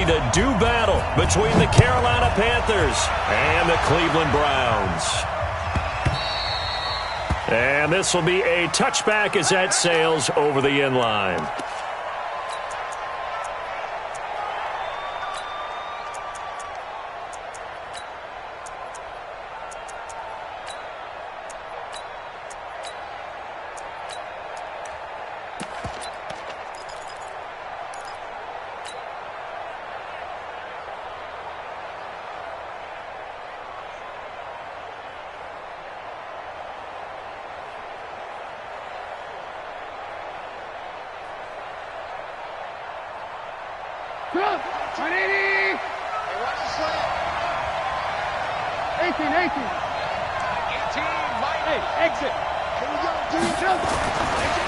ready to do battle between the Carolina Panthers and the Cleveland Browns. And this will be a touchback as that sails over the end line.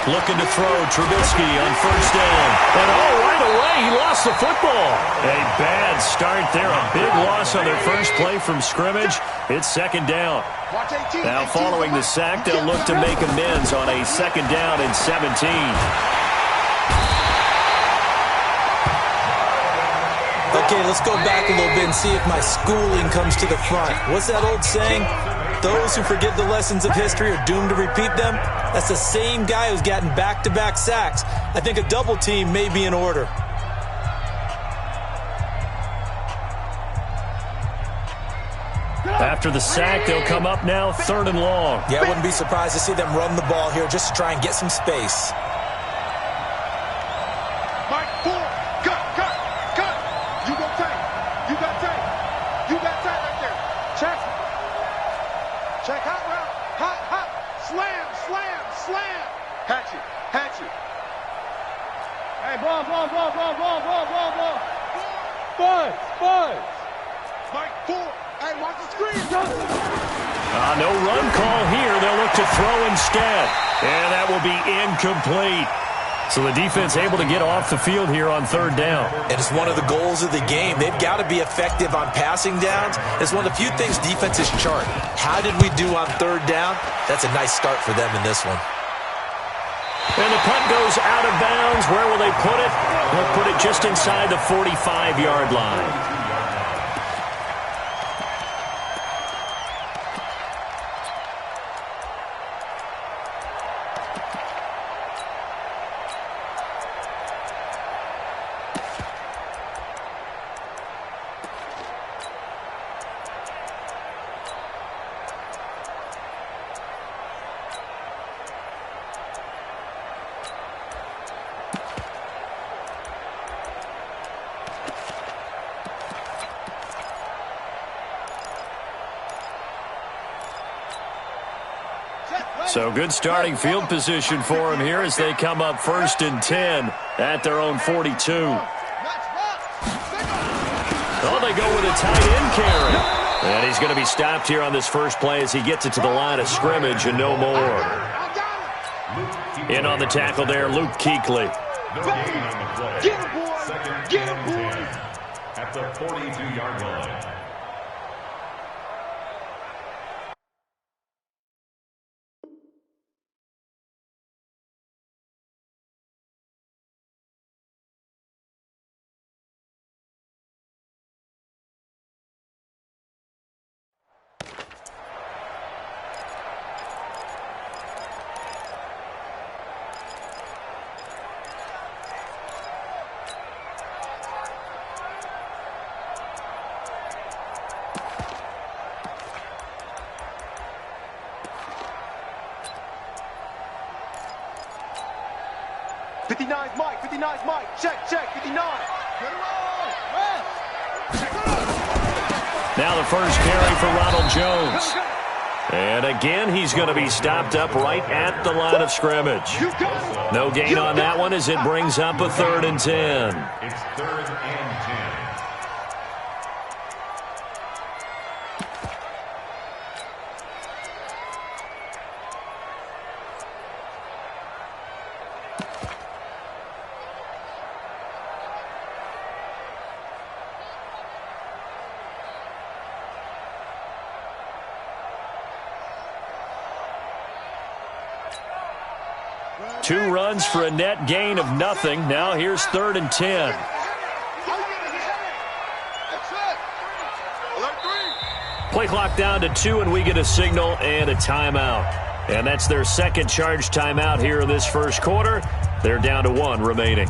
Looking to throw, Trubisky on first down. And right away, he lost the football. A bad start there, a big loss on their first play from scrimmage. It's second down. Now following the sack, they'll look to make amends on a second down and 17. Okay, let's go back a little bit and see if my schooling comes to the front. What's that old saying? Those who forget the lessons of history are doomed to repeat them. That's the same guy who's gotten back-to-back sacks. I think a double team may be in order. After the sack, they'll come up now third and long. Yeah, I wouldn't be surprised to see them run the ball here just to try and get some space. No run call here. They'll look to throw instead. And that will be incomplete. So the defense able to get off the field here on third down. It is one of the goals of the game. They've got to be effective on passing downs. It's one of the few things defenses chart. How did we do on third down? That's a nice start for them in this one. And the punt goes out of bounds. Where will they put it? They'll put it just inside the 45-yard line. So good starting field position for him here as they come up first and 10 at their own 42. Oh, they go with a tight end carry. And he's going to be stopped here on this first play as he gets it to the line of scrimmage and no more. In on the tackle there, Luke Kuechly. Get him, boy! Get him, boy! At the 42-yard line. Mike, check, 59. Now the first carry for Ronald Jones. And again, he's going to be stopped up right at the line of scrimmage. No gain on that one as it brings up a 3rd and 10. It's 3rd and 10. Two runs for a net gain of nothing. Now here's 3rd and 10. Play clock down to 2, and we get a signal and a timeout. And that's their second charge timeout here in this first quarter. They're down to 1 remaining.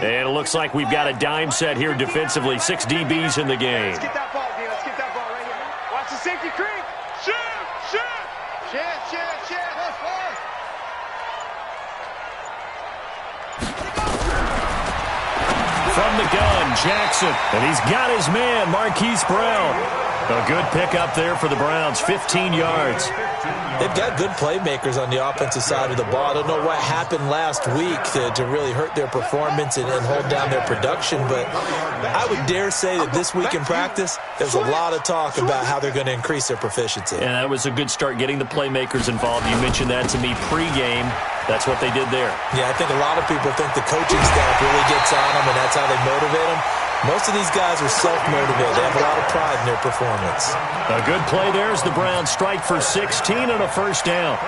And it looks like we've got a dime set here defensively. 6 DBs in the game. Let's get that ball, D. Let's get that ball right here. Watch the safety creep. Shoot! From the gun, Jackson. And he's got his man, Marquise Brown. A good pickup there for the Browns, 15 yards. They've got good playmakers on the offensive side of the ball. I don't know what happened last week to really hurt their performance and hold down their production, but I would dare say that this week in practice, there's a lot of talk about how they're going to increase their proficiency. And that was a good start, getting the playmakers involved. You mentioned that to me pregame. That's what they did there. Yeah, I think a lot of people think the coaching staff really gets on them, and that's how they motivate them. Most of these guys are self-motivated. They have a lot of pride in their performance. A good play there as the Browns strike for 16 and a first down.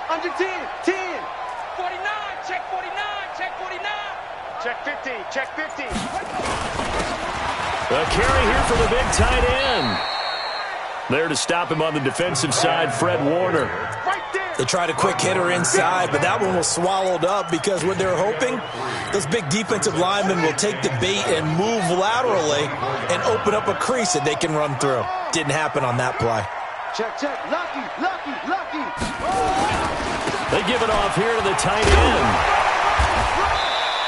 Under 10, 10. 49, check 49, check 49. Check 50, check 50. A carry here for the big tight end. There to stop him on the defensive side, Fred Warner. Right there. They tried a quick hitter inside, but that one was swallowed up because what they're hoping, those big defensive linemen will take the bait and move laterally and open up a crease that they can run through. Didn't happen on that play. Check. Lucky. They give it off here to the tight end.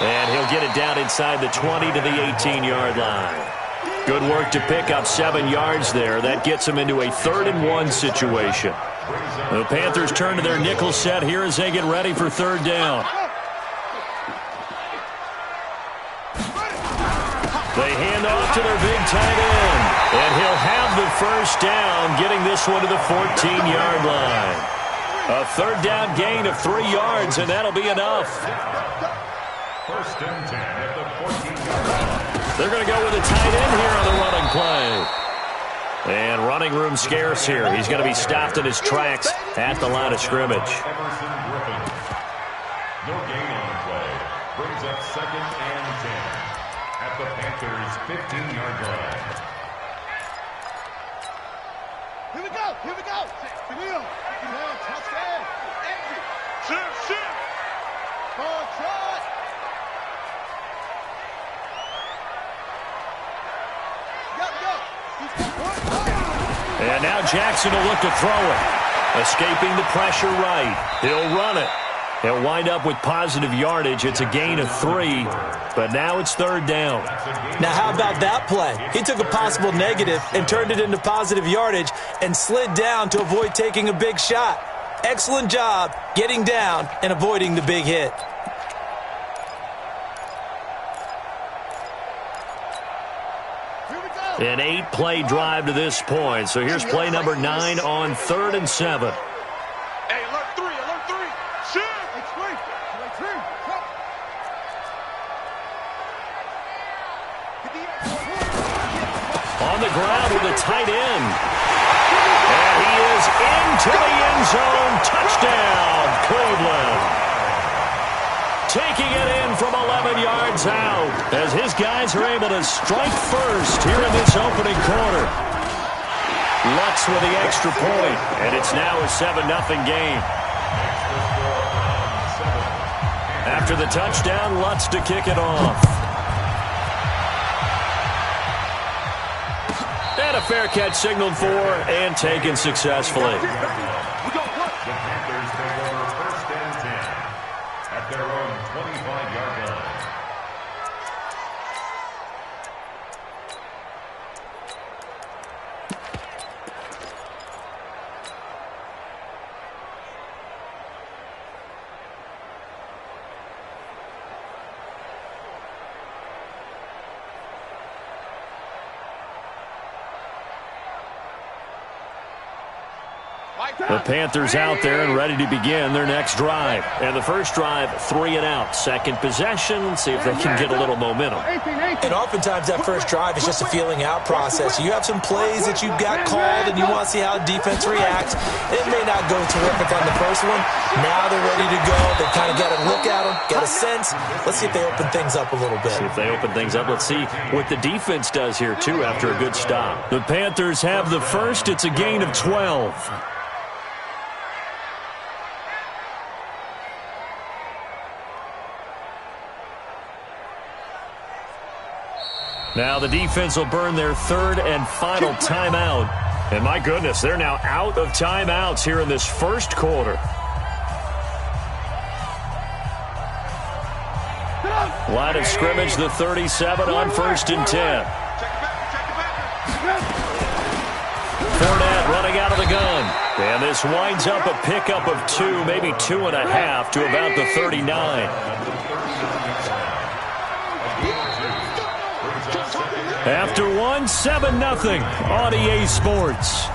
And he'll get it down inside the 20 to the 18-yard line. Good work to pick up 7 yards there. That gets them into a 3rd and 1 situation. The Panthers turn to their nickel set here as they get ready for 3rd down. They hand off to their big tight end. And he'll have the first down, getting this one to the 14-yard line. A 3rd down gain of 3 yards, and that'll be enough. 1st and 10 at the 14-yard line. They're going to go with a tight end here on the running play. And running room scarce here. He's going to be stopped in his tracks at the line of scrimmage. No gain on the play. Brings up 2nd and 10 at the Panthers' 15-yard line. Here we go. Touchdown. Shoot. Ball shot. And now Jackson will look to throw it. Escaping the pressure right. He'll run it. He'll wind up with positive yardage. It's a gain of 3, but now it's 3rd down. Now, how about that play? He took a possible negative and turned it into positive yardage and slid down to avoid taking a big shot. Excellent job getting down and avoiding the big hit. An 8-play drive to this point. So here's play number 9 on 3rd and 7. Hey, alert 3. Shoot. On the ground with a tight end. And he is into the end zone. Touchdown, Cleveland. Taking it in from 11 yards out as his guys are able to strike first here in this opening quarter. Lutz with the extra point, and it's now a 7-0 game. After the touchdown, Lutz to kick it off. And a fair catch signaled for and taken successfully. The Panthers take over 1st and 10 at their own 25-yard line. The Panthers out there and ready to begin their next drive. And the first drive, 3 and out. Second possession, see if they can get a little momentum. And oftentimes that first drive is just a feeling out process. You have some plays that you've got called and you want to see how defense reacts. It may not go terrific on the first one. Now they're ready to go. They've kind of got to look at them, get a sense. Let's see if they open things up a little bit. See if they open things up. Let's see what the defense does here, too, after a good stop. The Panthers have the first. It's a gain of 12. Now the defense will burn their third and final timeout. And my goodness, they're now out of timeouts here in this first quarter. Line of scrimmage, the 37 on 1st and 10. Fournette running out of the gun. And this winds up a pickup of 2, maybe 2.5 to about the 39. After 1, 7-0 on EA Sports.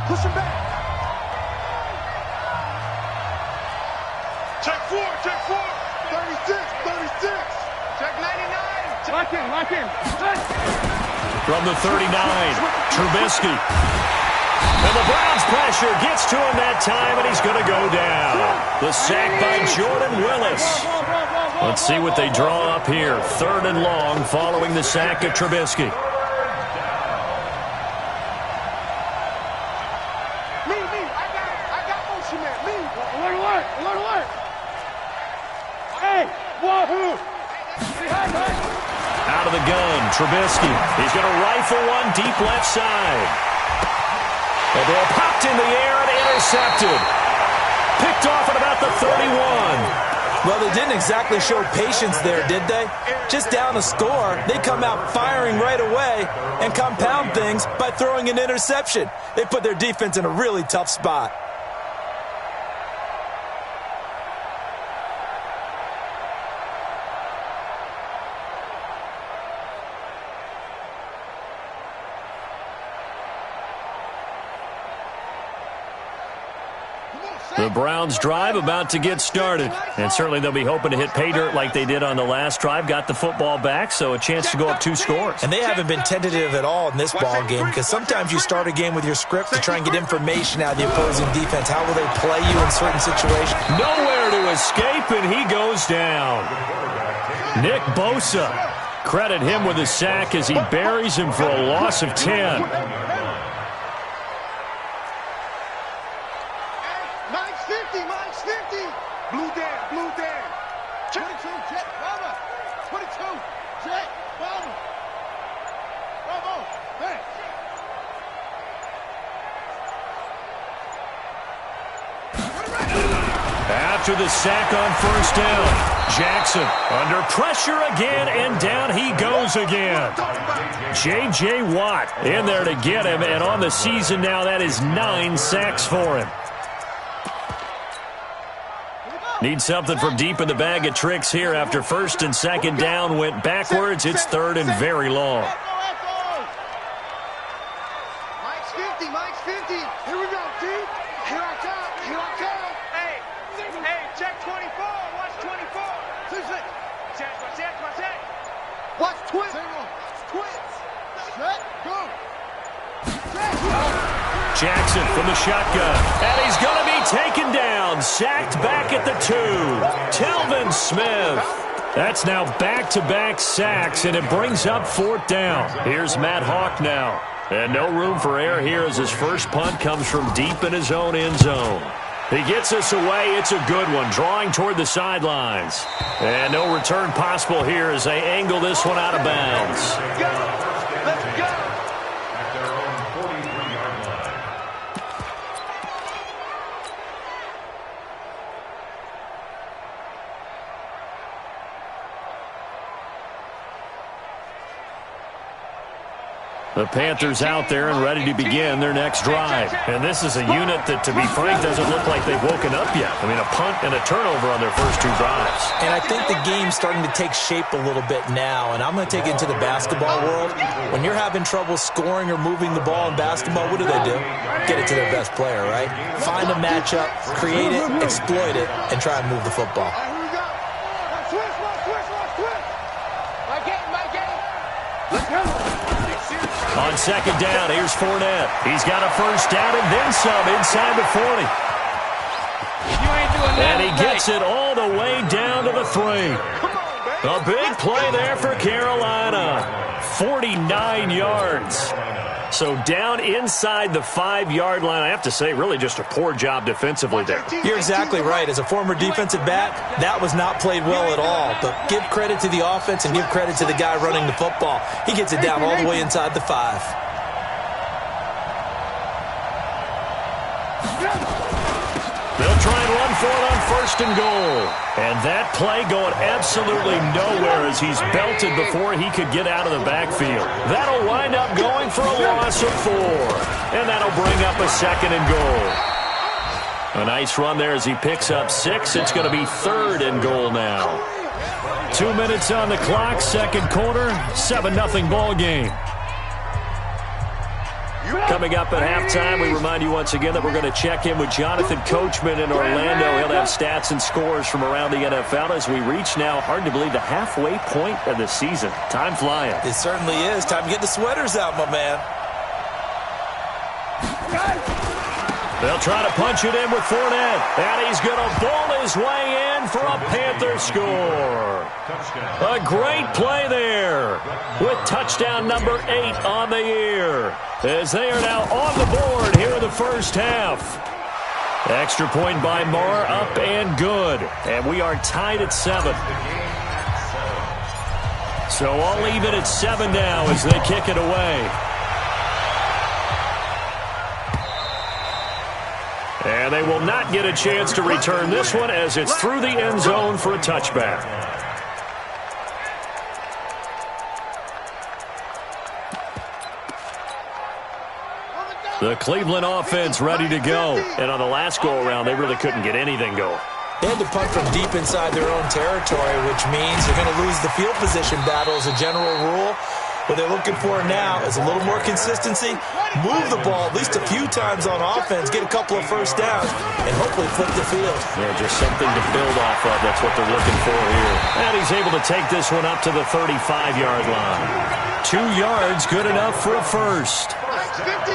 Push him back. Check 4, check 4. 36, 36. Check 99. Lock in, lock in. From the 39, Trubisky. And the Browns pressure gets to him that time, and he's going to go down. The sack by Jordan Willis. Let's see what they draw up here. 3rd and long following the sack of Trubisky. Out of the gun, Trubisky. He's going to rifle one deep left side. The ball popped in the air and intercepted. Picked off at about the 31. Well, they didn't exactly show patience there, did they? Just down a score, they come out firing right away and compound things by throwing an interception. They put their defense in a really tough spot. The Browns drive about to get started. And certainly they'll be hoping to hit pay dirt like they did on the last drive. Got the football back, so a chance to go up 2 scores. And they haven't been tentative at all in this ball game because sometimes you start a game with your script to try and get information out of the opposing defense. How will they play you in certain situations? Nowhere to escape, and he goes down. Nick Bosa. Credit him with a sack as he buries him for a loss of 10. Blue down, blue down. 22, Jet, Bravo. 22, Jet, Bravo. Bravo, thanks. After the sack on 1st down, Jackson under pressure again, and down he goes again. J.J. Watt in there to get him, and on the season now, that is 9 sacks for him. Need something from deep in the bag of tricks here after 1st and 2nd down went backwards. It's 3rd and very long. Mike's 50, Mike's 50. Here we go, dude. Here I come, here I come. Hey, check 24, watch 24. Check. Watch twins. Twins. Set, go. Jackson from the shotgun, and he's going to be taken down. Sacked back at the 2. Telvin Smith. That's now back-to-back sacks, and it brings up 4th down. Here's Matt Hawk now. And no room for error here as his first punt comes from deep in his own end zone. He gets us away. It's a good one, drawing toward the sidelines. And no return possible here as they angle this one out of bounds. Let's go. The Panthers out there and ready to begin their next drive. And this is a unit that, to be frank, doesn't look like they've woken up yet. I mean, a punt and a turnover on their first 2 drives. And I think the game's starting to take shape a little bit now. And I'm going to take it into the basketball world. When you're having trouble scoring or moving the ball in basketball, what do? Get it to their best player, right? Find a matchup, create it, exploit it, and try and move the football. On second down, here's Fournette. He's got a first down and then some inside the 40. And he gets it all the way down to the 3. A big play there for Carolina. 49 yards. So down inside the 5-yard line. I have to say, really just a poor job defensively there. You're exactly right. As a former defensive back, that was not played well at all. But give credit to the offense and give credit to the guy running the football. He gets it down all the way inside the 5. They'll try and run for it on first and goal. And that play going absolutely nowhere as he's belted before he could get out of the backfield. That'll wind up going for a loss of 4. And that'll bring up a second and goal. A nice run there as he picks up 6. It's going to be third and goal now. 2 minutes on the clock, second quarter, 7-0 ball game. Coming up at halftime, we remind you once again that we're going to check in with Jonathan Coachman in Orlando. He'll have stats and scores from around the NFL as we reach now, hard to believe, the halfway point of the season. Time flying. It certainly is. Time to get the sweaters out, my man. They'll try to punch it in with Fournette. And he's going to bowl his way in for a Panther score. A great play there with touchdown number 8 on the year. As they are now on the board here in the first half. Extra point by Marr, up and good. And we are tied at 7. So I'll leave it at 7 now as they kick it away. And they will not get a chance to return this one as it's through the end zone for a touchback. The Cleveland offense ready to go. And on the last go-around, they really couldn't get anything going. They had to punt from deep inside their own territory, which means they're going to lose the field position battle as a general rule. What they're looking for now is a little more consistency, move the ball at least a few times on offense, get a couple of first downs, and hopefully flip the field. Yeah, just something to build off of. That's what they're looking for here. And he's able to take this one up to the 35-yard line. 2 yards, good enough for a first.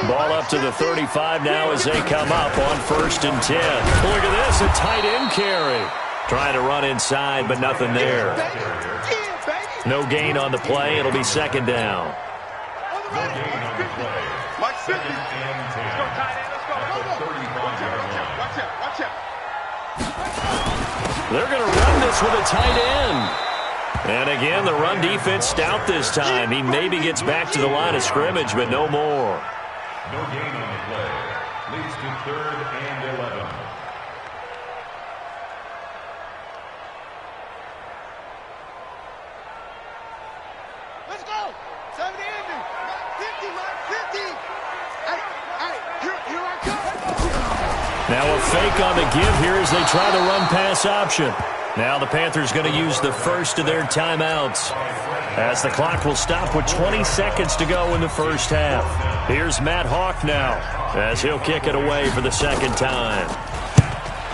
Ball up to the 35 now as they come up on first and 10. Look at this, a tight end carry. Trying to run inside, but nothing there. No gain on the play. It'll be second down. No gain on the play. Second and 10. At the 35-yard line. They're going to run this with a tight end. And again, the run defense stout this time. He maybe gets back to the line of scrimmage, but no more. No gain on the play. Leads to third and 11. Let's go. 70 Andrew. 50, Mike. 50. Here I come. Now a fake on the give here as they try the run-pass option. Now the Panthers going to use the first of their timeouts as the clock will stop with 20 seconds to go in the first half. Here's Matt Hawk now as he'll kick it away for the second time.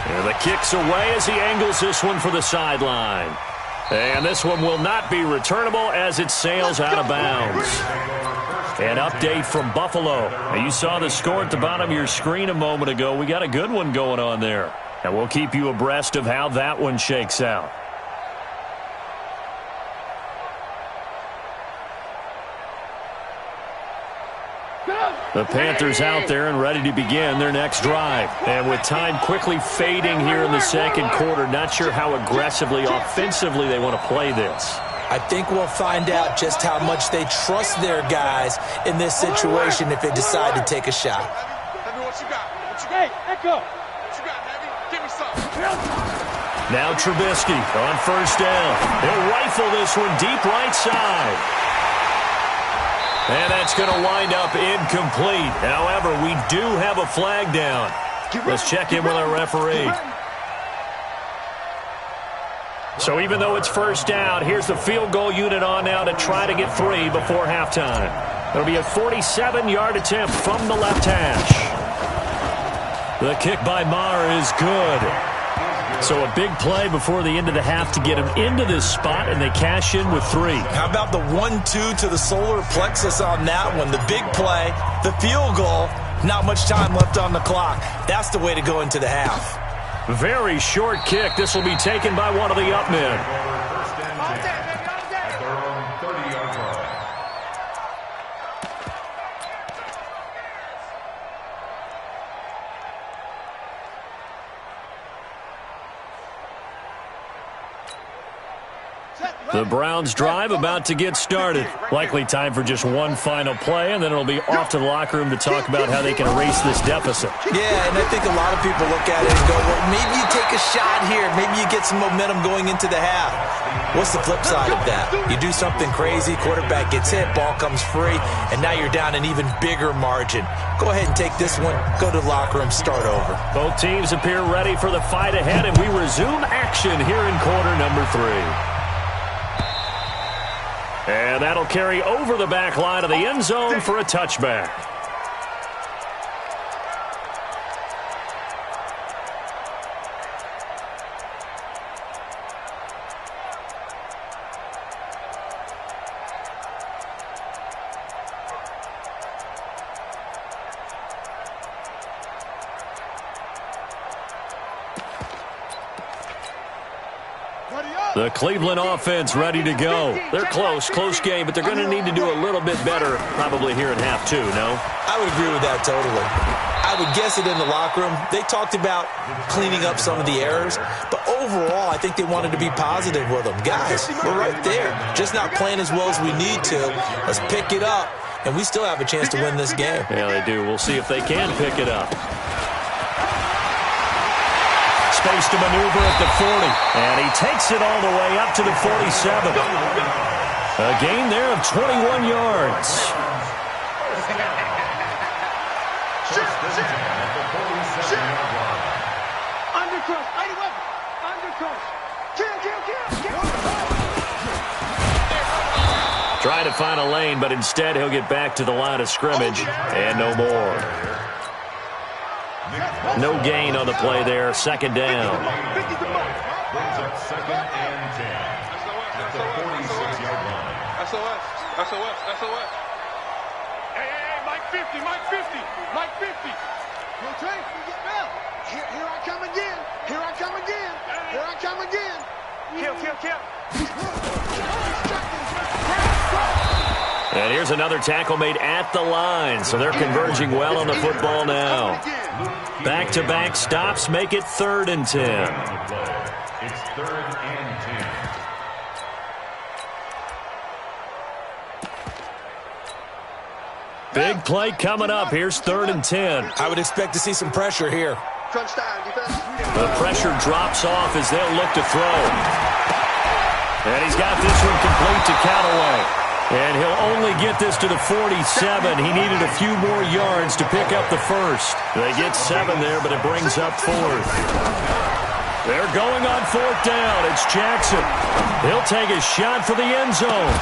And the kick's away as he angles this one for the sideline. And this one will not be returnable as it sails out of bounds. An update from Buffalo. Now, you saw the score at the bottom of your screen a moment ago. We got a good one going on there. And we'll keep you abreast of how that one shakes out. The Panthers out there and ready to begin their next drive. And with time quickly fading here in the second quarter, not sure how aggressively, offensively they want to play this. I think we'll find out just how much they trust their guys in this situation if they decide to take a shot. Now Trubisky on first down. He'll rifle this one deep right side. And that's going to wind up incomplete. However, we do have a flag down. Let's check in with our referee. So even though it's first down, here's the field goal unit on now to try to get 3 before halftime. It'll be a 47-yard attempt from the left hash. The kick by Maher is good. So a big play before the end of the half to get him into this spot, and they cash in with 3. How about the 1-2 to the solar plexus on that one? The big play, the field goal, not much time left on the clock. That's the way to go into the half. Very short kick. This will be taken by one of the up men. The Browns drive about to get started. Likely time for just one final play, and then it'll be off to the locker room to talk about how they can erase this deficit. Yeah, and I think a lot of people look at it and go, well, maybe you take a shot here. Maybe you get some momentum going into the half. What's the flip side of that? You do something crazy, quarterback gets hit, ball comes free, and now you're down an even bigger margin. Go ahead and take this one, go to the locker room, start over. Both teams appear ready for the fight ahead, and we resume action here in quarter number 3. And that'll carry over the back line of the end zone for a touchback. The Cleveland offense ready to go. They're close game, but they're going to need to do a little bit better probably here in half 2, no? I would agree with that totally. I would guess it in the locker room. They talked about cleaning up some of the errors, but overall, I think they wanted to be positive with them. Guys, we're right there. Just not playing as well as we need to. Let's pick it up, and we still have a chance to win this game. Yeah, they do. We'll see if they can pick it up. Space to maneuver at the 40, and he takes it all the way up to the 47. A gain there of 21 yards. Trying to find a lane, but instead he'll get back to the line of scrimmage, and no more. No gain on the play there. Second down. Brings up second and 10 at the 46-yard line. SOS. Hey, Mike 50. Mike 50. Rotate, get Bell. Here I come again. Kill. And here's another tackle made at the line, so they're converging well on the football now. Back-to-back stops make it 3rd and 10. It's 3rd and 10. Big play coming up. Here's 3rd and 10. I would expect to see some pressure here. The pressure drops off as they'll look to throw. And he's got this one complete to Callaway. And he'll only get this to the 47. He needed a few more yards to pick up the first. They get 7 there, but it brings up 4th. They're going on 4th down. It's Jackson. He'll take a shot for the end zone.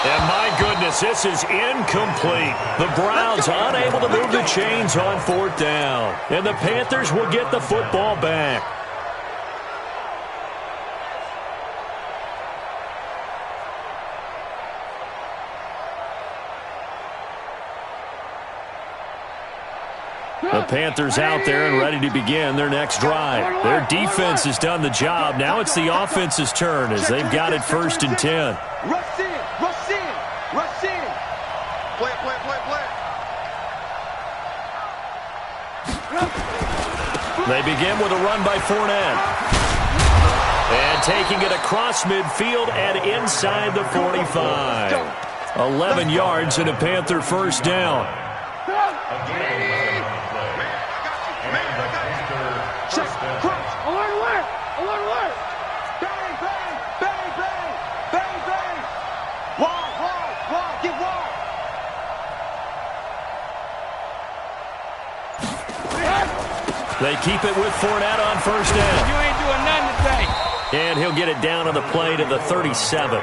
And my goodness, this is incomplete. The Browns unable to move the chains on 4th down. And the Panthers will get the football back. The Panthers out there and ready to begin their next drive. Their defense has done the job. Now it's the offense's turn as they've got it 1st and 10. Rush in. They begin with a run by Fournette. And taking it across midfield and inside the 45. 11 yards and a Panther 1st down. They keep it with Fournette on first down. You ain't doing nothing today. And he'll get it down on the play to the 37.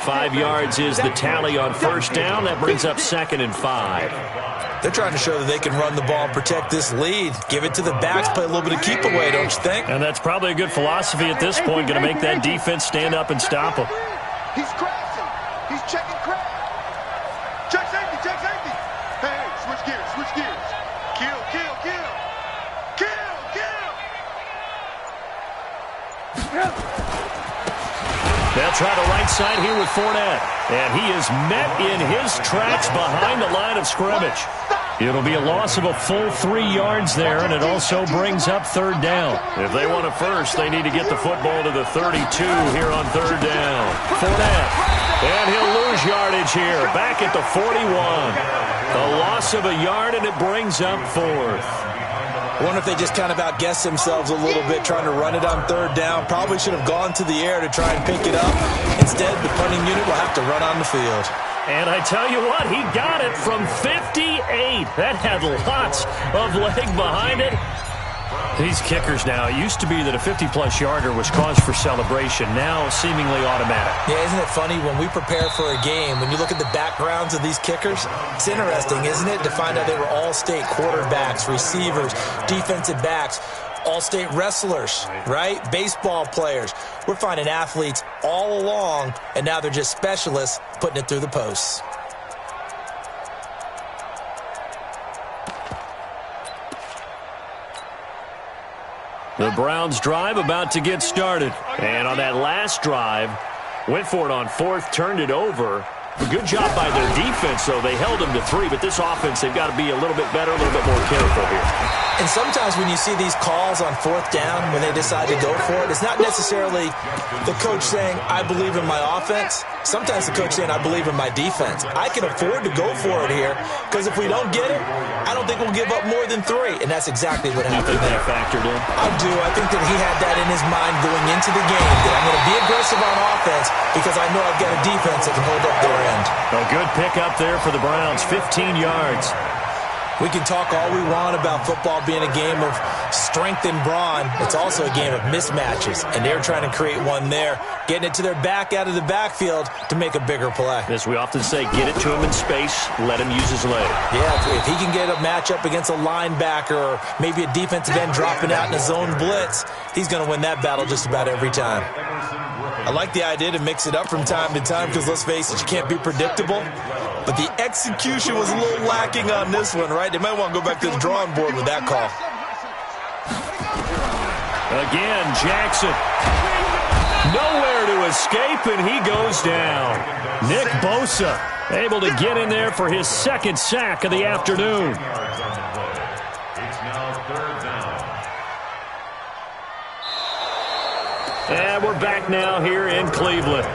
5 yards is the tally on first down. That brings up 2nd and 5. They're trying to show that they can run the ball and protect this lead. Give it to the backs, play a little bit of keep away, don't you think? And that's probably a good philosophy at this point. Going to make that defense stand up and stop them. He's crashing. He's checking crash. Check safety, check safety. Hey, switch gears, switch gears. Kill, kill, kill. Kill, kill. They'll try the right side here with Fournette. And he is met in his tracks behind the line of scrimmage. It'll be a loss of a full 3 yards there, and it also brings up 3rd down. If they want a first, they need to get the football to the 32 here on 3rd down. Fournette, and he'll lose yardage here, back at the 41. A loss of a yard, and it brings up 4th. I wonder if they just kind of outguessed themselves a little bit trying to run it on 3rd down. Probably should have gone to the air to try and pick it up. Instead, the punting unit will have to run on the field. And I tell you what, he got it from 58. That had lots of leg behind it. These kickers now, it used to be that a 50-plus yarder was cause for celebration. Now seemingly automatic. Yeah, isn't it funny when we prepare for a game, when you look at the backgrounds of these kickers, it's interesting, isn't it, to find out they were all-state quarterbacks, receivers, defensive backs, all-state wrestlers, right? Baseball players. We're finding athletes all along, and now they're just specialists putting it through the posts. The Browns drive about to get started. And on that last drive, went for it on 4th, turned it over. A good job by their defense, though. They held them to 3, but this offense, they've got to be a little bit better, a little bit more careful here. And sometimes when you see these calls on 4th down, when they decide to go for it, it's not necessarily the coach saying, I believe in my offense. Sometimes the coach saying, I believe in my defense. I can afford to go for it here, because if we don't get it, I don't think we'll give up more than 3. And that's exactly what happened there. That factored in? I do. I think that he had that in his mind going into the game, that I'm going to be aggressive on offense because I know I've got a defense that can hold up their end. A good pick up there for the Browns, 15 yards. We can talk all we want about football being a game of strength and brawn. It's also a game of mismatches, and they're trying to create one there, getting it to their back out of the backfield to make a bigger play. As we often say, get it to him in space, let him use his leg. Yeah, if he can get a matchup against a linebacker or maybe a defensive end dropping out in a zone blitz, he's going to win that battle just about every time. I like the idea to mix it up from time to time because, let's face it, you can't be predictable. But the execution was a little lacking on this one, right? They might want to go back to the drawing board with that call. Again, Jackson. Nowhere to escape, and he goes down. Nick Bosa able to get in there for his 2nd sack of the afternoon. It's now 3rd down. And we're back now here in Cleveland.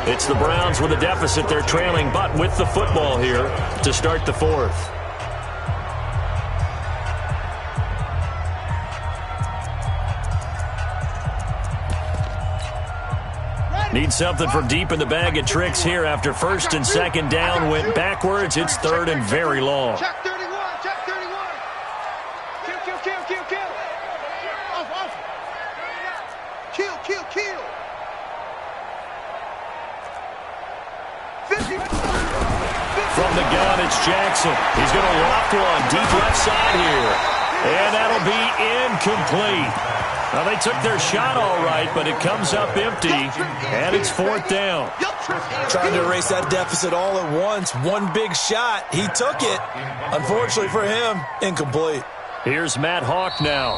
It's the Browns with a deficit. They're trailing, but with the football here to start the 4th. Need something from deep in the bag of tricks here after 1st and 2nd down went backwards. It's 3rd and very long. Check 31, check 31. Kill, kill, kill, kill, kill. Off, off. Kill, kill, kill. 50. From the gun, it's Jackson. He's going to loft one deep left side here. And that'll be incomplete. Now, they took their shot all right, but it comes up empty, and it's 4th down. Trying to erase that deficit all at once. One big shot. He took it. Unfortunately for him, incomplete. Here's Matt Hawk now.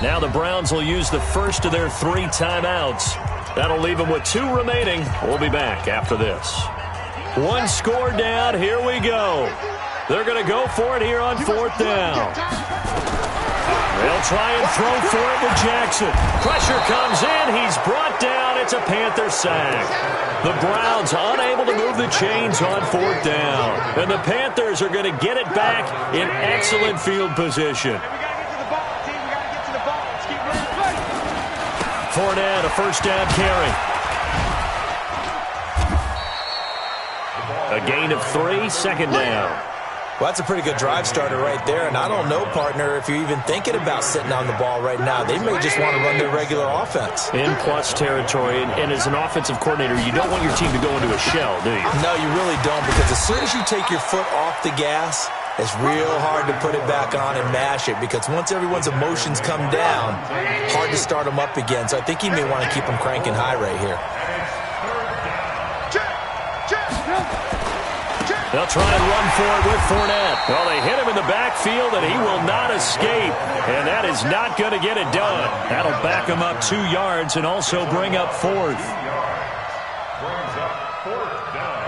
Now the Browns will use the first of their 3 timeouts. That'll leave them with 2 remaining. We'll be back after this. 1 score down. Here we go. They're going to go for it here on 4th down. They'll try and throw for it with Jackson. Pressure comes in. He's brought down. It's a Panther sack. The Browns unable to move the chains on 4th down. And the Panthers are going to get it back in excellent field position. Fournette, a 1st down carry. A gain of 3, 2nd down. Well, that's a pretty good drive starter right there. And I don't know, partner, if you're even thinking about sitting on the ball right now. They may just want to run their regular offense. In plus territory. And as an offensive coordinator, you don't want your team to go into a shell, do you? No, you really don't, because as soon as you take your foot off the gas, it's real hard to put it back on and mash it, because once everyone's emotions come down, hard to start them up again. So I think he may want to keep them cranking high right here. They'll try and run for it with Fournette. Well, they hit him in the backfield, and he will not escape. And that is not going to get it done. That'll back him up 2 yards and also bring up 4th. Brings up 4th down.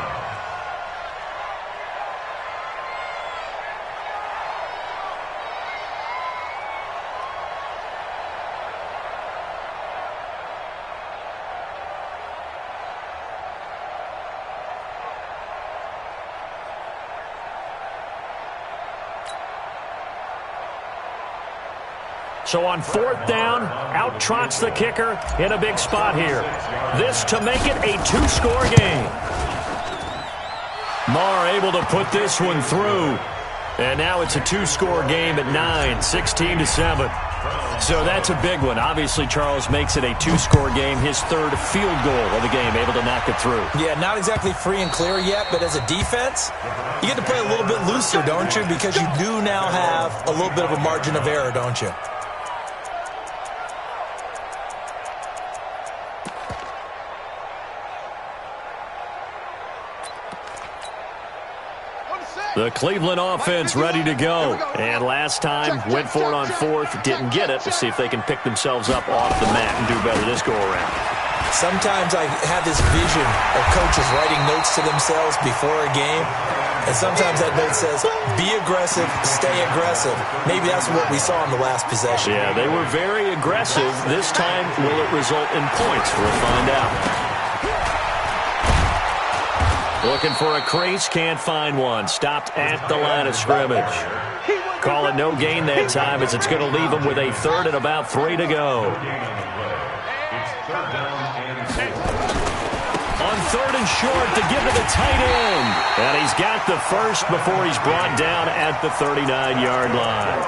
So on 4th down, out trots the kicker in a big spot here. This to make it a 2-score game. Marr able to put this one through. And now it's a 2-score game at 9, 16-7. So that's a big one. Obviously, Charles makes it a 2-score game. His 3rd field goal of the game, able to knock it through. Yeah, not exactly free and clear yet, but as a defense, you get to play a little bit looser, don't you? Because you do now have a little bit of a margin of error, don't you? The Cleveland offense ready to go. And last time, went for it on 4th, didn't get it. We'll see if they can pick themselves up off the mat and do better this go-around. Sometimes I have this vision of coaches writing notes to themselves before a game. And sometimes that note says, be aggressive, stay aggressive. Maybe that's what we saw in the last possession. Yeah, they were very aggressive. This time, will it result in points? We'll find out. Looking for a crease, can't find one. Stopped at the line of scrimmage. Call it no gain that time, as it's going to leave them with a 3rd and about 3 to go. It's 3rd down and 4. On 3rd and short to give to the tight end. And he's got the first before he's brought down at the 39-yard line.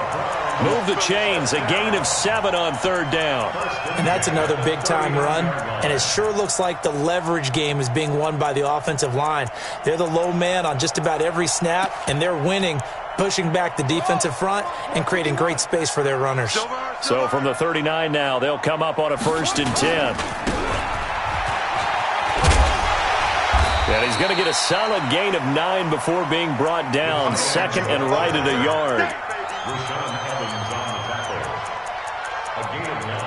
Move the chains, a gain of 7 on 3rd down. And that's another big-time run. And it sure looks like the leverage game is being won by the offensive line. They're the low man on just about every snap, and they're winning, pushing back the defensive front and creating great space for their runners. So from the 39 now, they'll come up on a 1st and 10. And he's going to get a solid gain of 9 before being brought down. 2nd and right at a yard. Rashawn Evans on the tackle. A gain of 9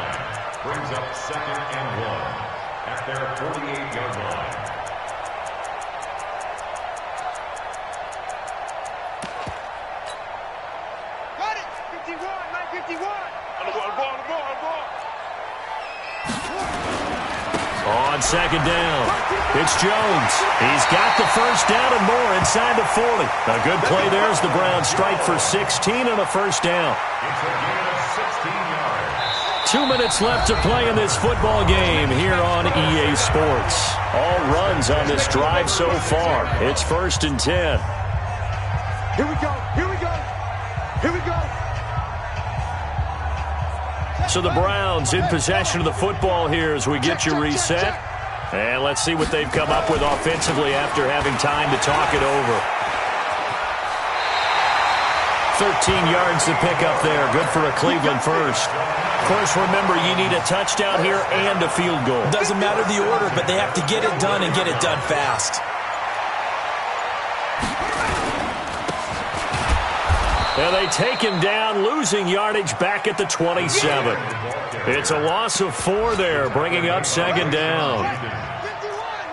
brings up 2nd and 1 at their 48-yard line. Got it! 51, 951! On the ball. On 2nd down, it's Jones. He's got the first down and more inside the 40. A good play there as the Browns strike for 16 on a 1st down. It's a gain of 16 yards. 2 minutes left to play in this football game here on EA Sports. All runs on this drive so far. It's 1st and 10. Here we go! Here we go! Here we go! So the Browns in possession of the football here as we get you reset. And let's see what they've come up with offensively after having time to talk it over. 13 yards to pick up there. Good for a Cleveland first. Of course, remember, you need a touchdown here and a field goal. Doesn't matter the order, but they have to get it done and get it done fast. And they take him down, losing yardage back at the 27. It's a loss of 4 there, bringing up 2nd down. 51,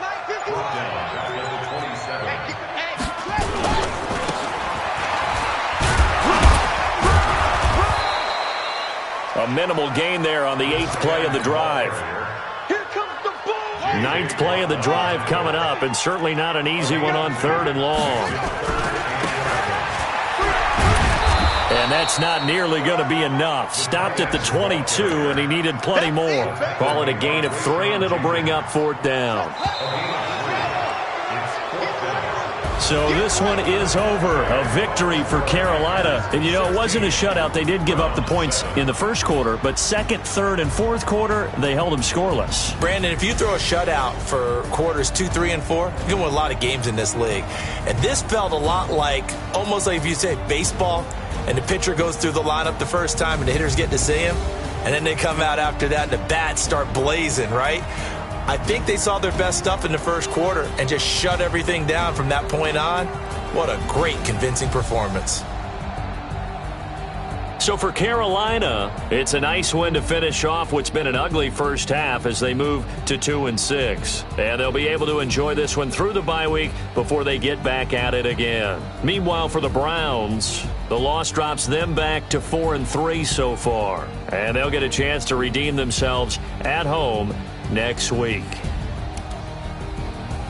951! A minimal gain there on the 8th play of the drive. Here comes the ball! 9th play of the drive coming up, and certainly not an easy one on 3rd and long. And that's not nearly going to be enough. Stopped at the 22, and he needed plenty more. Call it a gain of 3, and it'll bring up 4th down. So this one is over. A victory for Carolina. And, you know, it wasn't a shutout. They did give up the points in the first quarter, but second, third, and fourth quarter, they held them scoreless. Brandon, if you throw a shutout for quarters 2, 3, and 4, you can win a lot of games in this league. And this felt a lot like, almost like if you say baseball, and the pitcher goes through the lineup the first time and the hitters get to see him, and then they come out after that and the bats start blazing, right? I think they saw their best stuff in the first quarter and just shut everything down from that point on. What a great, convincing performance. So for Carolina, it's a nice win to finish off what's been an ugly first half as they move to 2-6. And they'll be able to enjoy this one through the bye week before they get back at it again. Meanwhile, for the Browns, the loss drops them back to 4-3 so far. And they'll get a chance to redeem themselves at home next week.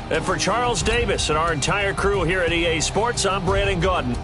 And for Charles Davis and our entire crew here at EA Sports, I'm Brandon Gaudin.